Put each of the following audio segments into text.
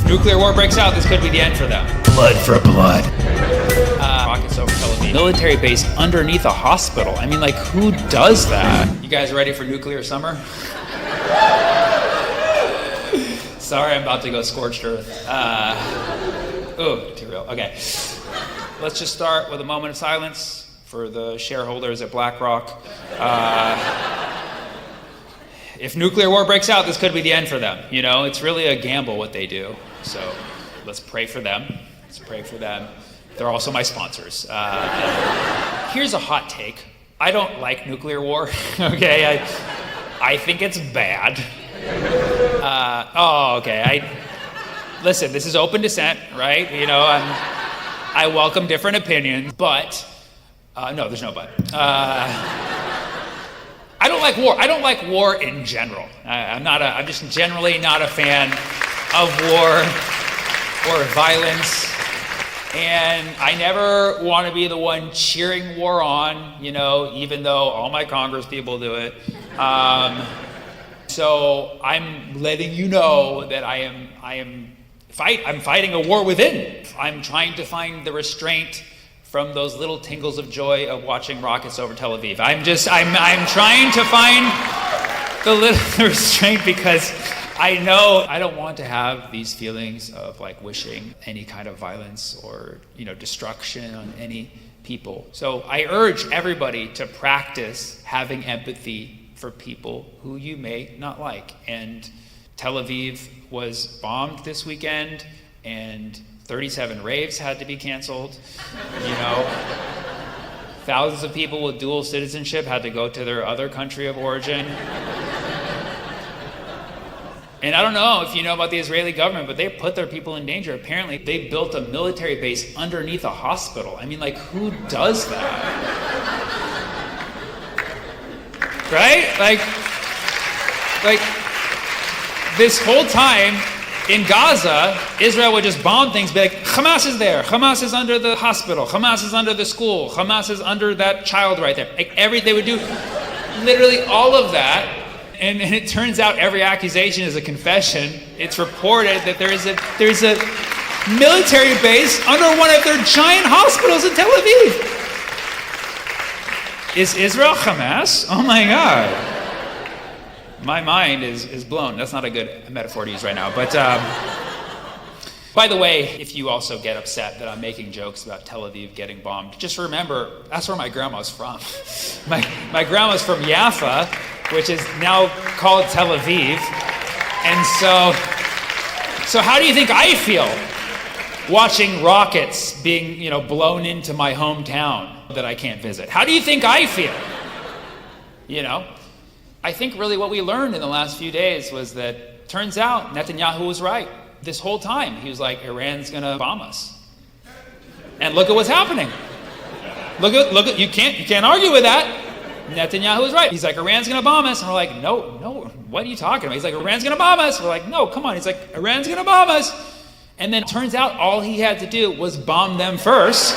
nuclear war breaks out, this could be the end for them. Blood for blood. Rockets over Tel Aviv. Military base underneath a hospital. I mean, like, who does that? You guys ready for nuclear summer? Sorry, I'm about to go scorched earth. Too real. Okay. Let's just start with a moment of silence for the shareholders at BlackRock. If nuclear war breaks out, this could be the end for them. You know, it's really a gamble what they do. So let's pray for them. Let's pray for them. They're also my sponsors. Here's a hot take. I don't like nuclear war, okay? I think it's bad. Listen, this is open dissent, right? You know, I welcome different opinions, but, no, there's no but. I don't like war. I don't like war in general. I'm just generally not a fan of war or violence. And I never want to be the one cheering war on, you know, even though all my Congress people do it. So I'm letting you know that I'm fighting a war within. I'm trying to find the restraint from those little tingles of joy of watching rockets over Tel Aviv. I'm trying to find the little restraint because I know I don't want to have these feelings of like wishing any kind of violence or, you know, destruction on any people. So I urge everybody to practice having empathy for people who you may not like. And Tel Aviv was bombed this weekend, and 37 raves had to be canceled. You know, thousands of people with dual citizenship had to go to their other country of origin. And I don't know if you know about the Israeli government, but they put their people in danger. Apparently, they built a military base underneath a hospital. I mean, like, who does that? Right? Like, this whole time in Gaza, Israel would just bomb things, be like, Hamas is there, Hamas is under the hospital, Hamas is under the school, Hamas is under that child right there. Like, they would do literally all of that. And it turns out every accusation is a confession. It's reported that there's a military base under one of their giant hospitals in Tel Aviv. Is Israel Hamas? Oh my God. My mind is blown. That's not a good metaphor to use right now. But by the way, if you also get upset that I'm making jokes about Tel Aviv getting bombed, just remember, that's where my grandma's from. My grandma's from Jaffa, which is now called Tel Aviv. And so how do you think I feel watching rockets being, you know, blown into my hometown that I can't visit? How do you think I feel? You know, I think really what we learned in the last few days was that turns out Netanyahu was right. This whole time he was like, Iran's gonna bomb us. And look at what's happening. Look at you can't argue with that. Netanyahu was right. He's like, Iran's gonna bomb us. And we're like, no, what are you talking about? He's like, Iran's gonna bomb us. We're like, no, come on. He's like, Iran's gonna bomb us. And then it turns out all he had to do was bomb them first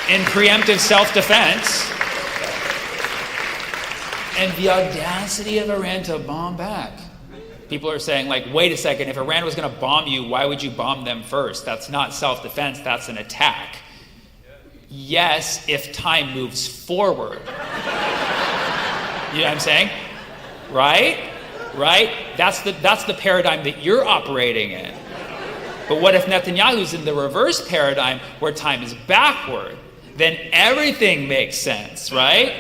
in preemptive self-defense. And the audacity of Iran to bomb back. People are saying, like, wait a second, if Iran was gonna bomb you, why would you bomb them first? That's not self-defense, that's an attack. Yes, if time moves forward. You know what I'm saying? Right? That's the paradigm that you're operating in. But what if Netanyahu's in the reverse paradigm where time is backward? Then everything makes sense, right?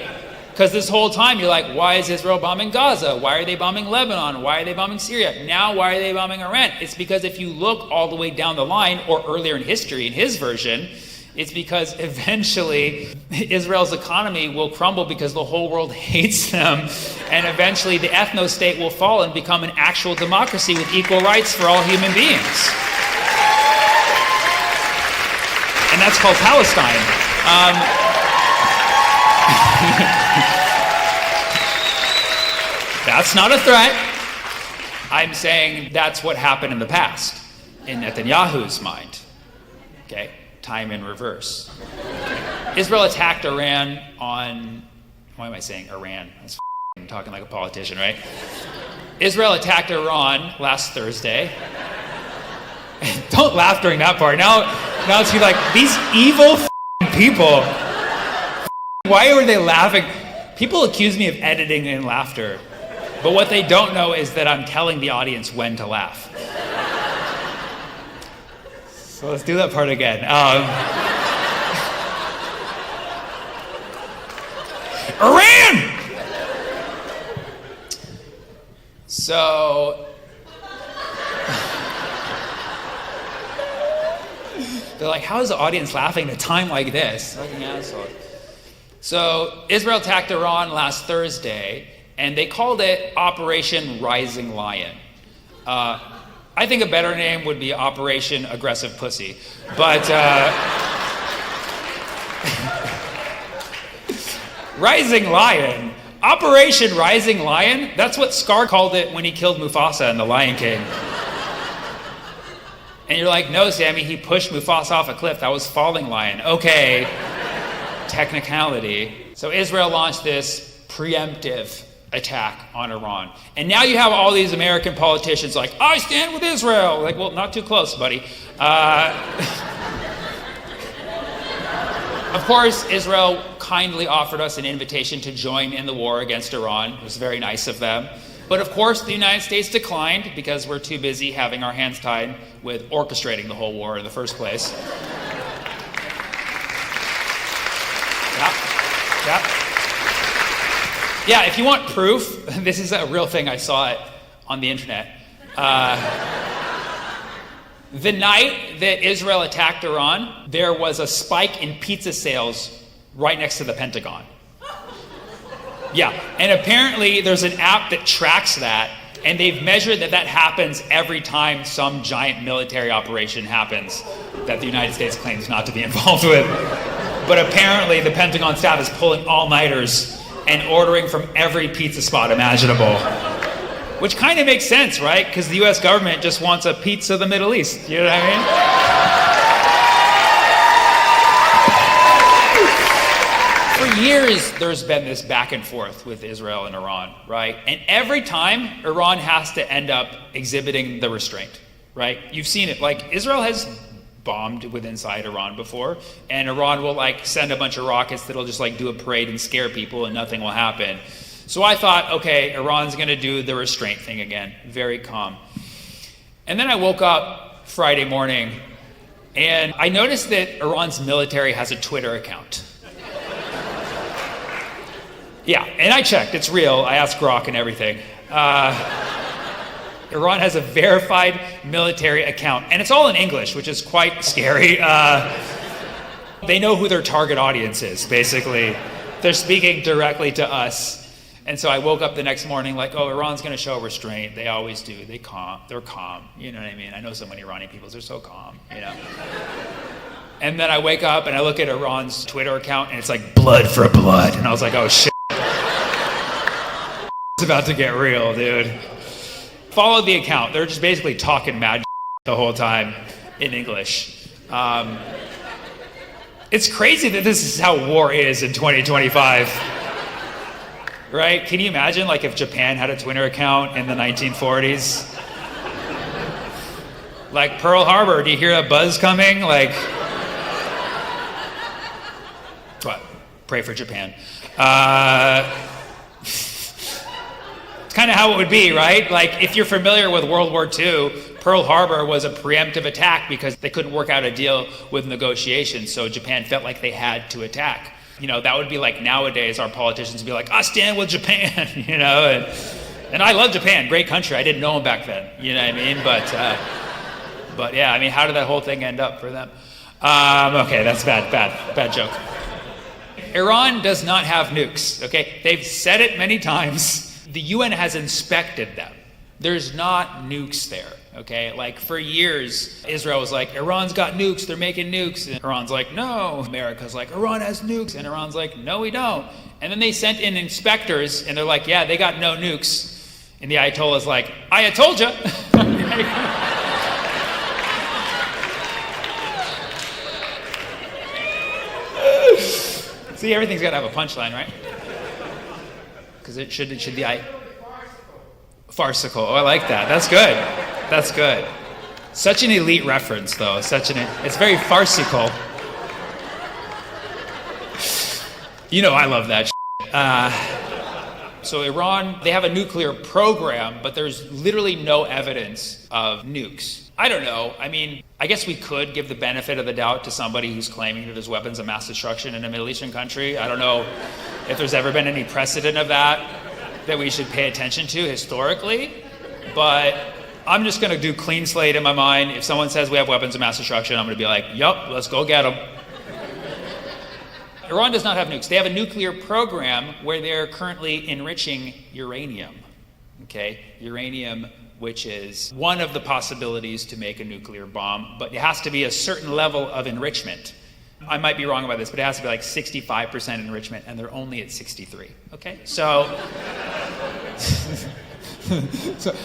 Because this whole time you're like, why is Israel bombing Gaza? Why are they bombing Lebanon? Why are they bombing Syria? Now why are they bombing Iran? It's because if you look all the way down the line, or earlier in history, in his version, it's because eventually Israel's economy will crumble because the whole world hates them, and eventually the ethno-state will fall and become an actual democracy with equal rights for all human beings. And that's called Palestine. That's not a threat. I'm saying that's what happened in the past, in Netanyahu's mind. Okay? Time in reverse. Israel attacked Iran on, why am I saying Iran? I'm talking like a politician, right? Israel attacked Iran last Thursday. Don't laugh during that part. Now it's like, these evil people. Why were they laughing? People accuse me of editing in laughter. But what they don't know is that I'm telling the audience when to laugh. So let's do that part again. Iran! So they're like, how is the audience laughing at a time like this? Fucking asshole. So Israel attacked Iran last Thursday, and they called it Operation Rising Lion. I think a better name would be Operation Aggressive Pussy. But Rising Lion, Operation Rising Lion, that's what Scar called it when he killed Mufasa in The Lion King. And you're like, no, Sammy, he pushed Mufasa off a cliff. That was Falling Lion. Okay, technicality. So Israel launched this preemptive attack on Iran. And now you have all these American politicians like, I stand with Israel. Like, well, not too close, buddy. Of course, Israel kindly offered us an invitation to join in the war against Iran. It was very nice of them. But of course, the United States declined because we're too busy having our hands tied with orchestrating the whole war in the first place. Yeah, if you want proof, this is a real thing. I saw it on the internet. The night that Israel attacked Iran, there was a spike in pizza sales right next to the Pentagon. Yeah, and apparently there's an app that tracks that, and they've measured that happens every time some giant military operation happens that the United States claims not to be involved with. But apparently the Pentagon staff is pulling all-nighters and ordering from every pizza spot imaginable. Which kind of makes sense, right? Because the US government just wants a pizza of the Middle East. You know what I mean? For years, there's been this back and forth with Israel and Iran, right? And every time, Iran has to end up exhibiting the restraint, right? You've seen it. Like, Israel has bombed with inside Iran before, and Iran will like send a bunch of rockets that'll just like do a parade and scare people and nothing will happen. So I thought, okay, Iran's gonna do the restraint thing again, very calm. And then I woke up Friday morning and I noticed that Iran's military has a Twitter account. Yeah, and I checked, it's real. I asked Grok and everything. Iran has a verified military account, and it's all in English, which is quite scary. They know who their target audience is, basically. They're speaking directly to us. And so I woke up the next morning like, oh, Iran's going to show restraint. They always do. They're calm. You know what I mean? I know so many Iranian people. They're so calm, you know? And then I wake up and I look at Iran's Twitter account, and it's like blood for blood. And I was like, oh, shit. It's about to get real, dude. Follow the account. They're just basically talking mad the whole time in English. It's crazy that this is how war is in 2025. Right? Can you imagine like if Japan had a Twitter account in the 1940s? Like Pearl Harbor, do you hear that buzz coming? Like, what? Pray for Japan. It's kind of how it would be, right? Like if you're familiar with World War II, Pearl Harbor was a preemptive attack because they couldn't work out a deal with negotiations, so Japan felt like they had to attack. You know, that would be like nowadays our politicians would be like, I stand with Japan, you know, and I love Japan, great country. I didn't know them back then, you know what I mean? But yeah, I mean, how did that whole thing end up for them? Okay, that's bad joke. Iran does not have nukes, okay? They've said it many times. The UN has inspected them. There's not nukes there, okay? Like for years, Israel was like, Iran's got nukes, they're making nukes. And Iran's like, no. America's like, Iran has nukes. And Iran's like, no, we don't. And then they sent in inspectors and they're like, yeah, they got no nukes. And the Ayatollah's like, I told ya. See, everything's gotta have a punchline, right? Because it should be Farcical. Oh, I like that. That's good. That's good. Such an elite reference, though. It's very farcical. You know I love that shit. So Iran, they have a nuclear program, but there's literally no evidence of nukes. I don't know. I mean, I guess we could give the benefit of the doubt to somebody who's claiming that there's weapons of mass destruction in a Middle Eastern country. I don't know if there's ever been any precedent of that we should pay attention to historically, but I'm just going to do clean slate in my mind. If someone says we have weapons of mass destruction, I'm going to be like, yup, let's go get them. Iran does not have nukes. They have a nuclear program where they're currently enriching uranium, okay? Uranium, which is one of the possibilities to make a nuclear bomb, but it has to be a certain level of enrichment. I might be wrong about this, but it has to be like 65% enrichment, and they're only at 63, okay? So,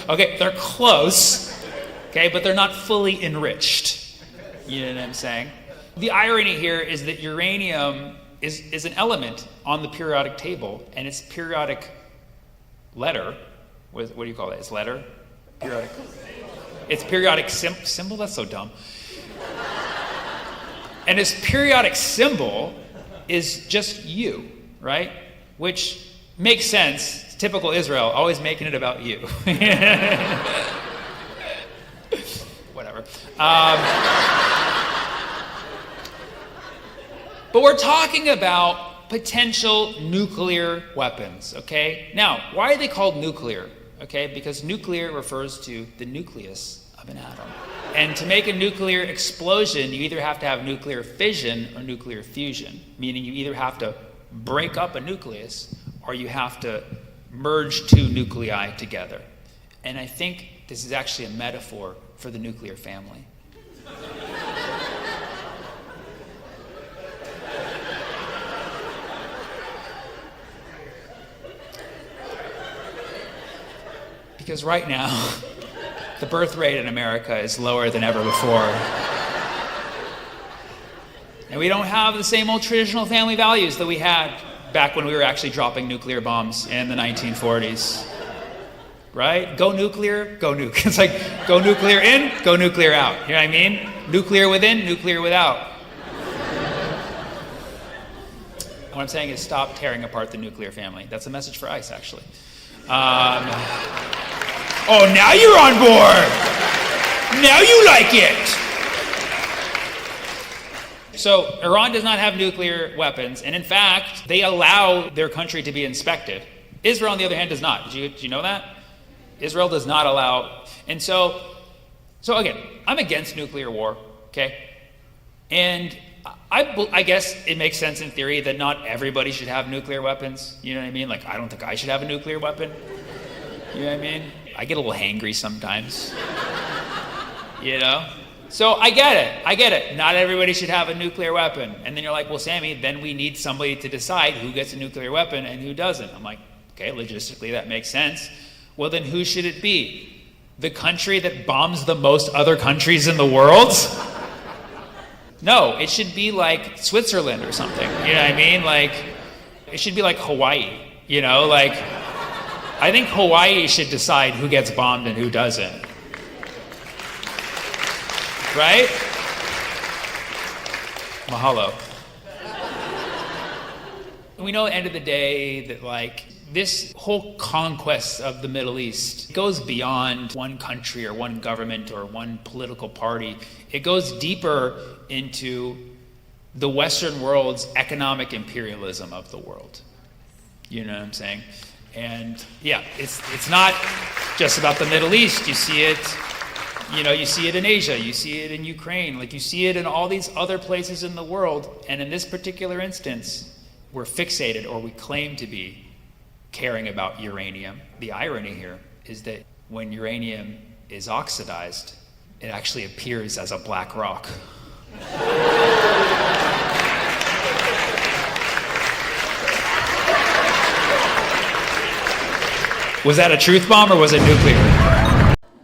okay, they're close, okay, but they're not fully enriched. You know what I'm saying? The irony here is that uranium is an element on the periodic table, and its periodic letter, what do you call it? Its letter? Periodic. Its periodic symbol? That's so dumb. And its periodic symbol is just you, right? Which makes sense. It's typical Israel, always making it about you. Whatever. But we're talking about potential nuclear weapons, okay? Now, why are they called nuclear? Okay, because nuclear refers to the nucleus of an atom. And to make a nuclear explosion, you either have to have nuclear fission or nuclear fusion, meaning you either have to break up a nucleus or you have to merge two nuclei together. And I think this is actually a metaphor for the nuclear family. Because right now, the birth rate in America is lower than ever before. And we don't have the same old traditional family values that we had back when we were actually dropping nuclear bombs in the 1940s. Right? Go nuclear, go nuke. It's like, go nuclear in, go nuclear out. You know what I mean? Nuclear within, nuclear without. What I'm saying is stop tearing apart the nuclear family. That's a message for ICE, actually. Oh, now you're on board. Now you like it. So Iran does not have nuclear weapons, and in fact, they allow their country to be inspected. Israel, on the other hand, does not. Did you know that? Israel does not allow, and so again, I'm against nuclear war, okay? And I guess it makes sense in theory that not everybody should have nuclear weapons. You know what I mean? Like, I don't think I should have a nuclear weapon. You know what I mean? I get a little hangry sometimes. You know? So I get it. Not everybody should have a nuclear weapon. And then you're like, well, Sammy, then we need somebody to decide who gets a nuclear weapon and who doesn't. I'm like, okay, logistically that makes sense. Well, then who should it be? The country that bombs the most other countries in the world? No, it should be like Switzerland or something. You know what I mean? Like, it should be like Hawaii. You know, like, I think Hawaii should decide who gets bombed and who doesn't. Right? Mahalo. We know at the end of the day that, like, this whole conquest of the Middle East goes beyond one country or one government or one political party. It goes deeper into the Western world's economic imperialism of the world. You know what I'm saying? And yeah, it's not just about the Middle East. You see it, you see it in Asia, you see it in Ukraine, like you see it in all these other places in the world. And in this particular instance, we're fixated, or we claim to be, caring about uranium. The irony here is that when uranium is oxidized, it actually appears as a black rock. Was that a truth bomb or was it nuclear?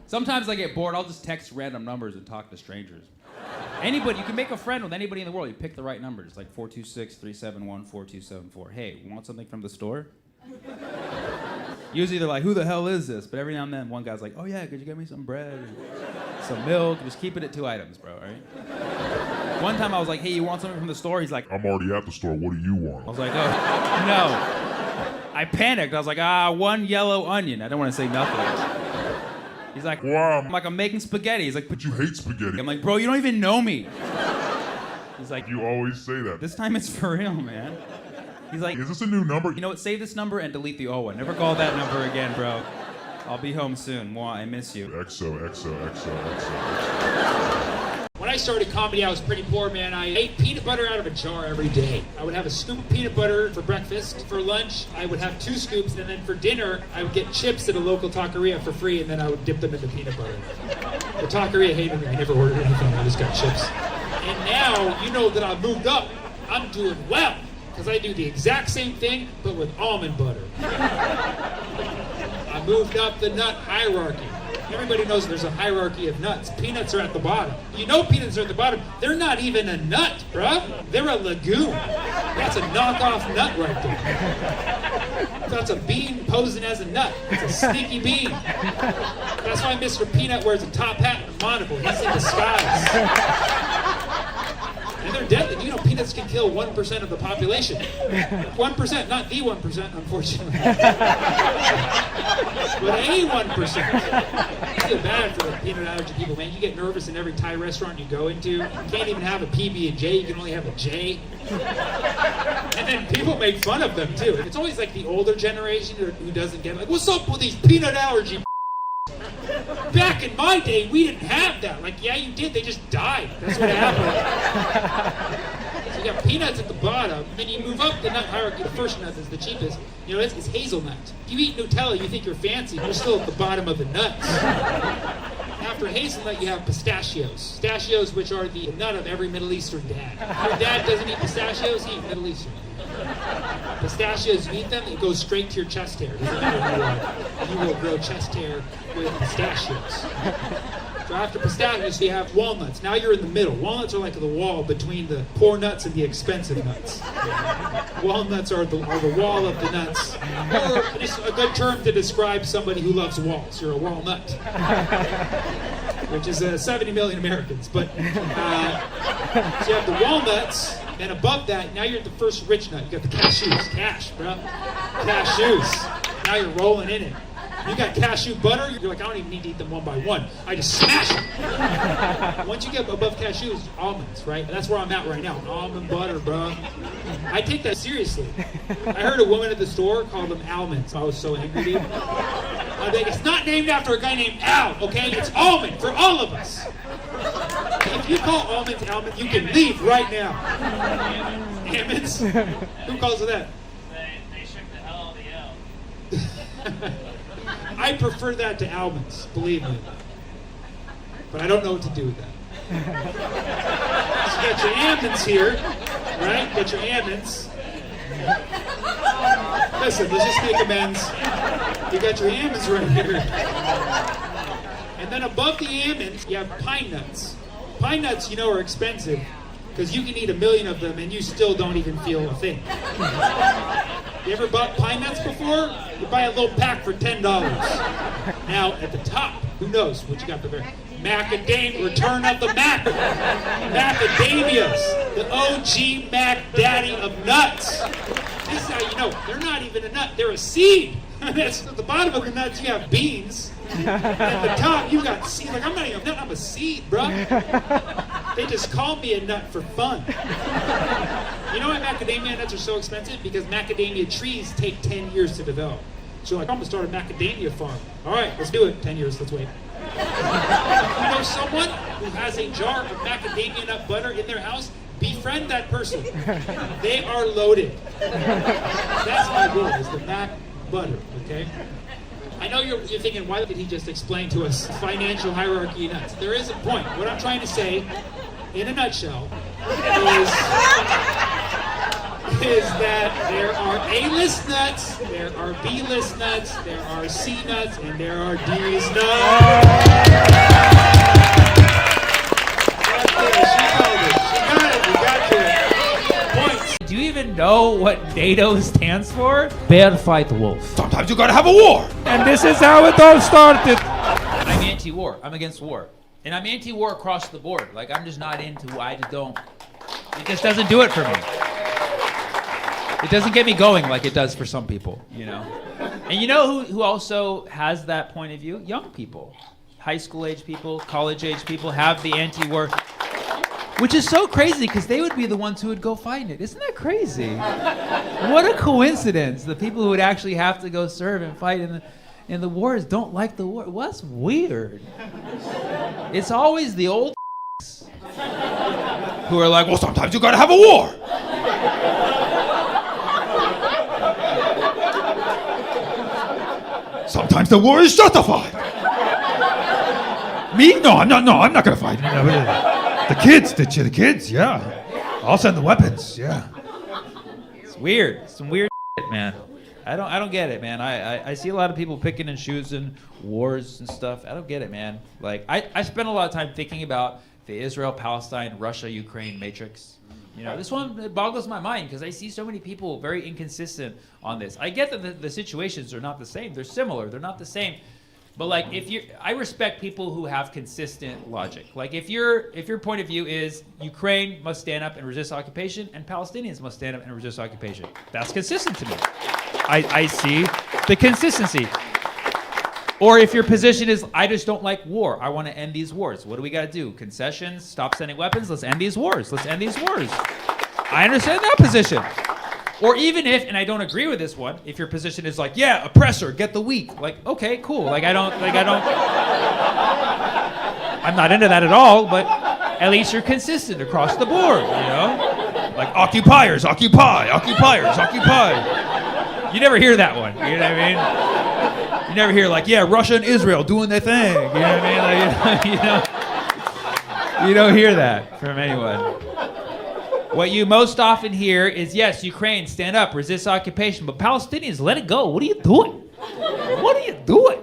Sometimes I get bored, I'll just text random numbers and talk to strangers. Anybody, you can make a friend with anybody in the world. You pick the right numbers, like 426-371-4274. Hey, want something from the store? Usually they're like, who the hell is this? But every now and then one guy's like, oh yeah, could you get me some bread, some milk? Just keep it at 2 items, bro, all right? One time I was like, hey, you want something from the store? He's like, I'm already at the store. What do you want? I was like, oh, no. I panicked. I was like, 1 yellow onion. I don't want to say nothing. He's like, wow. I'm like, I'm making spaghetti. He's like, But you hate spaghetti. I'm like, bro, you don't even know me. He's like, You always say that. this time it's for real, man. He's like, Is this a new number? you know what, save this number and delete the old one. Never call that number again, bro. I'll be home soon. Mwah, I miss you. XO. When I started comedy, I was pretty poor, man. I ate peanut butter out of a jar every day. I would have a scoop of peanut butter for breakfast. For lunch, I would have 2 scoops, and then for dinner, I would get chips at a local taqueria for free, and then I would dip them into peanut butter. The taqueria hated me. I never ordered anything. I just got chips. And now, you know that I've moved up. I'm doing well, because I do the exact same thing, but with almond butter. I moved up the nut hierarchy. Everybody knows there's a hierarchy of nuts. Peanuts are at the bottom. You know peanuts are at the bottom. They're not even a nut, bruh. They're a legume. That's a knockoff nut right there. That's a bean posing as a nut. It's a sneaky bean. That's why Mr. Peanut wears a top hat and a monocle. He's in disguise. And they're deadly. You know, peanuts can kill 1% of the population. 1%, not the 1%, unfortunately. But a 1%. I feel bad for the peanut allergy people, man. You get nervous in every Thai restaurant you go into. You can't even have a PB&J. You can only have a J. And then people make fun of them, too. It's always like the older generation who doesn't get it. Like, what's up with these peanut allergy? Back in my day, we didn't have that. Like, yeah, you did. They just died. That's what happened. So you got peanuts at the bottom, then you move up the nut hierarchy. The first nut is the cheapest. You know, it's hazelnut. If you eat Nutella, you think you're fancy. You're still at the bottom of the nuts. After hazelnut, you have pistachios. Pistachios, which are the nut of every Middle Eastern dad. If your dad doesn't eat pistachios, he eats Middle Eastern. Pistachios, you eat them, it goes straight to your chest hair. It doesn't matter who you are. You will grow chest hair with pistachios. So after pistachios, you have walnuts. Now you're in the middle. Walnuts are like the wall between the poor nuts and the expensive nuts. Walnuts are the wall of the nuts. Or just a good term to describe somebody who loves walls. You're a walnut. Which is 70 million Americans. But so you have the walnuts. Then above that, now you're at the first rich nut. You got the cashews. Cash, bro. Cashews. Now you're rolling in it. You got cashew butter, you're like, I don't even need to eat them one by one. I just smash them. Once you get above cashews, almonds, right? And that's where I'm at right now. Almond butter, bro. I take that seriously. I heard a woman at the store call them almonds. I was so angry, dude. I think it's not named after a guy named Al, okay? It's almond for all of us. If you call almonds almond, you can leave right now. Almonds? Who calls it that? They shook the hell out of the L. I prefer that to almonds, believe me. But I don't know what to do with that. So you got your almonds here, right? Got your almonds. Listen, let's just make amends. You got your almonds right here. And then above the almonds, you have pine nuts. Pine nuts, you know, are expensive because you can eat 1 million of them and you still don't even feel a thing. You ever bought pine nuts before? You buy a little pack for $10. Now, at the top, who knows what you got for there? Macadamia, return of the Mac. Macadamias, the OG Mac Daddy of nuts. This is how you know, they're not even a nut, they're a seed. That's at the bottom of the nuts, you have beans. At the top, you got seeds. Like, I'm not even a nut, I'm a seed, bro. They just call me a nut for fun. You know why macadamia nuts are so expensive? Because macadamia trees take 10 years to develop. So you're like, I'm gonna start a macadamia farm. All right, let's do it. 10 years, let's wait. You know someone who has a jar of macadamia nut butter in their house? Befriend that person. They are loaded. That's my goal, is the mac butter, okay? I know you're thinking, why did he just explain to us financial hierarchy nuts? There is a point. What I'm trying to say, in a nutshell, is that there are A-list nuts, there are B-list nuts, there are C nuts, and there are D's nuts. She got it. You got to it. Points. Do you even know what what NATO stands for? Bear fight wolf. Sometimes you gotta have a war. And this is how it all started. I'm anti-war. I'm against war. And I'm anti-war across the board. Like, I'm just not into, I just don't, it just doesn't do it for me. It doesn't get me going like it does for some people, you know? And you know who also has that point of view? Young people. High school age people, college age people have the anti-war, which is so crazy because they would be the ones who would go fight it. Isn't that crazy? What a coincidence. The people who would actually have to go serve and fight in the wars don't like the war. What's weird? It's always the old Who are like, well, sometimes you gotta have a war. Sometimes the war is justified. Me? No, I'm not gonna fight. The kids, yeah. I'll send the weapons, yeah. It's weird. Some weird shit, man. I don't get it, man. I see a lot of people picking and choosing wars and stuff. I don't get it, man. Like, I spend a lot of time thinking about the Israel, Palestine, Russia, Ukraine matrix. You know, this one, it boggles my mind because I see so many people very inconsistent on this. I get that the situations are not the same. They're similar. They're not the same. But like, I respect people who have consistent logic. Like, if your point of view is Ukraine must stand up and resist occupation, and Palestinians must stand up and resist occupation, that's consistent to me. I see the consistency. Or if your position is, I just don't like war, I want to end these wars. What do we got to do? Concessions? Stop sending weapons? Let's end these wars. Let's end these wars. I understand that position. Or even if, and I don't agree with this one, if your position is like, yeah, oppressor, get the weak. Like, okay, cool. I'm not into that at all, but at least you're consistent across the board, you know? Like, occupiers, occupy. You never hear that one, you know what I mean? You never hear like, yeah, Russia and Israel doing their thing, you know what I mean? Like, you don't hear that from anyone. What you most often hear is, yes, Ukraine, stand up, resist occupation, but Palestinians, let it go. What are you doing? What are you doing?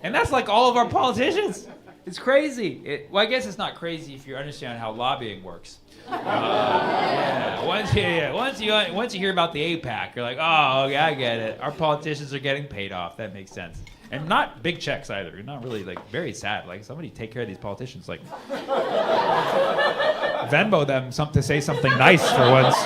And that's like all of our politicians. It's crazy. Well, I guess it's not crazy if you understand how lobbying works. Yeah. Once you hear about the APAC, you're like, oh, okay, I get it. Our politicians are getting paid off. That makes sense. And not big checks either. You're not really, like, very sad. Like, somebody take care of these politicians. Like, Venmo them to say something nice for once.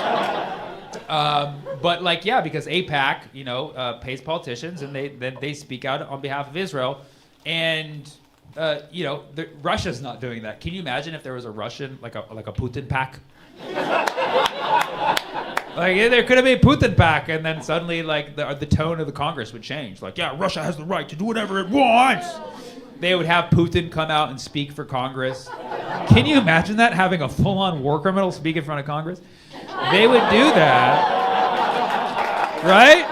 But, like, yeah, because APAC, you know, pays politicians, and they speak out on behalf of Israel. And, you know, Russia's not doing that. Can you imagine if there was a Russian, like a Putin pack? Like, there could have been a Putin pack, and then suddenly, like, the tone of the Congress would change. Like, yeah, Russia has the right to do whatever it wants. They would have Putin come out and speak for Congress. Can you imagine that, having a full-on war criminal speak in front of Congress? They would do that. Right?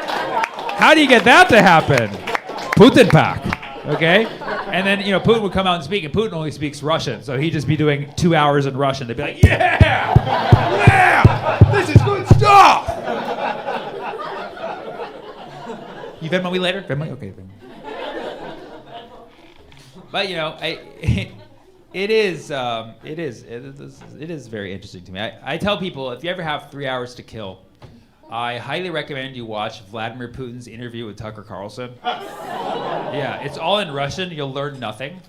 How do you get that to happen? Putin pack. Okay? And then, you know, Putin would come out and speak, and Putin only speaks Russian, so he'd just be doing 2 hours in Russian. They'd be like, yeah! This is good stuff! You Venmo me later? Venmo? Okay, Venmo. But, you know, it is very interesting to me. I tell people, if you ever have 3 hours to kill, I highly recommend you watch Vladimir Putin's interview with Tucker Carlson. Yeah, it's all in Russian. You'll learn nothing.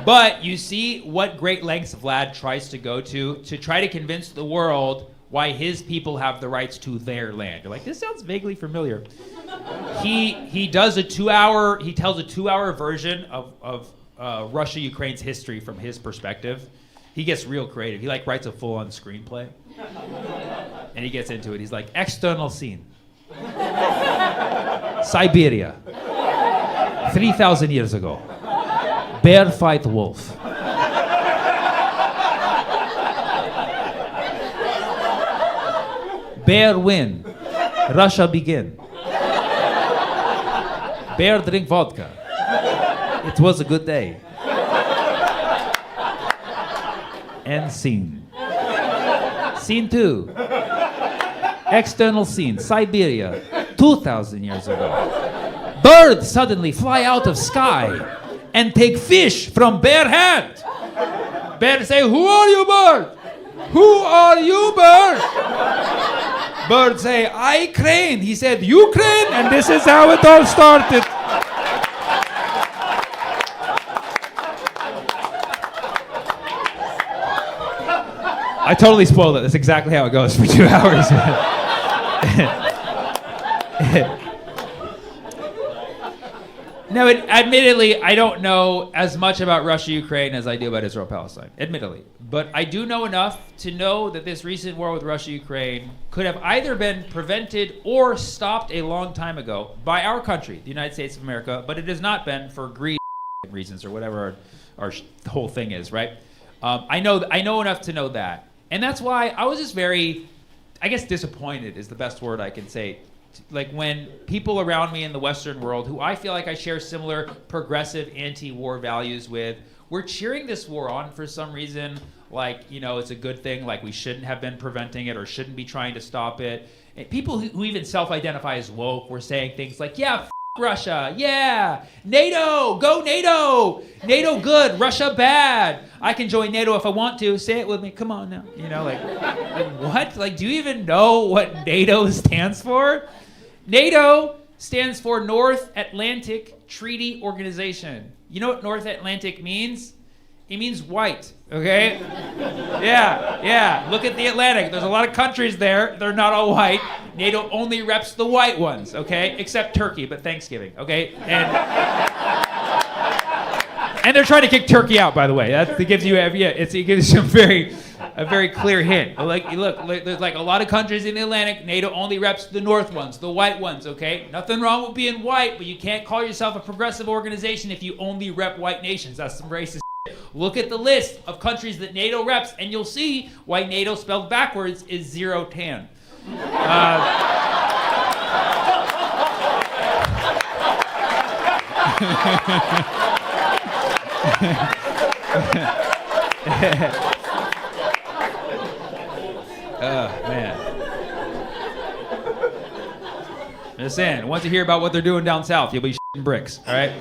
But you see what great lengths Vlad tries to go to try to convince the world why his people have the rights to their land. You're like, this sounds vaguely familiar. He tells a 2-hour version of Russia-Ukraine's history from his perspective. He gets real creative. He like writes a full-on screenplay. And he gets into it. He's like, external scene. Siberia. 3,000 years ago. Bear fight wolf. Bear win. Russia begin. Bear drink vodka. It was a good day. End scene. Scene 2. External scene. Siberia. 2,000 years ago. Birds suddenly fly out of sky and take fish from bear hand. Bear say, who are you, bird? Who are you, bird? bird say, I crane. He said, Ukraine, and this is how it all started. I totally spoiled it. That's exactly how it goes for 2 hours. No, admittedly, I don't know as much about Russia-Ukraine as I do about Israel-Palestine, admittedly. But I do know enough to know that this recent war with Russia-Ukraine could have either been prevented or stopped a long time ago by our country, the United States of America, but it has not been for greed reasons or whatever our whole thing is, right? I know enough to know that. And that's why I was just very, I guess disappointed is the best word I can say. Like when people around me in the Western world, who I feel like I share similar progressive anti-war values with, we're cheering this war on for some reason, like, you know, it's a good thing, like we shouldn't have been preventing it or shouldn't be trying to stop it. And people who even self-identify as woke were saying things like, yeah, Russia, yeah, NATO, go NATO, NATO good, Russia bad. I can join NATO if I want to. Say it with me, come on now. You know, like what? Like, do you even know what NATO stands for? NATO stands for North Atlantic Treaty Organization. You know what North Atlantic means? It means white, okay? Yeah. Look at the Atlantic. There's a lot of countries there. They're not all white. NATO only reps the white ones, okay? Except Turkey, but Thanksgiving, okay? And they're trying to kick Turkey out, by the way. That gives you, it gives you a very clear hint. Like, look, there's like a lot of countries in the Atlantic. NATO only reps the north ones, the white ones, okay? Nothing wrong with being white, but you can't call yourself a progressive organization if you only rep white nations. That's some racist shit. Look at the list of countries that NATO reps, and you'll see why NATO spelled backwards is zero tan. Man. Just saying, once you hear about what they're doing down south, you'll be shitting bricks, all right?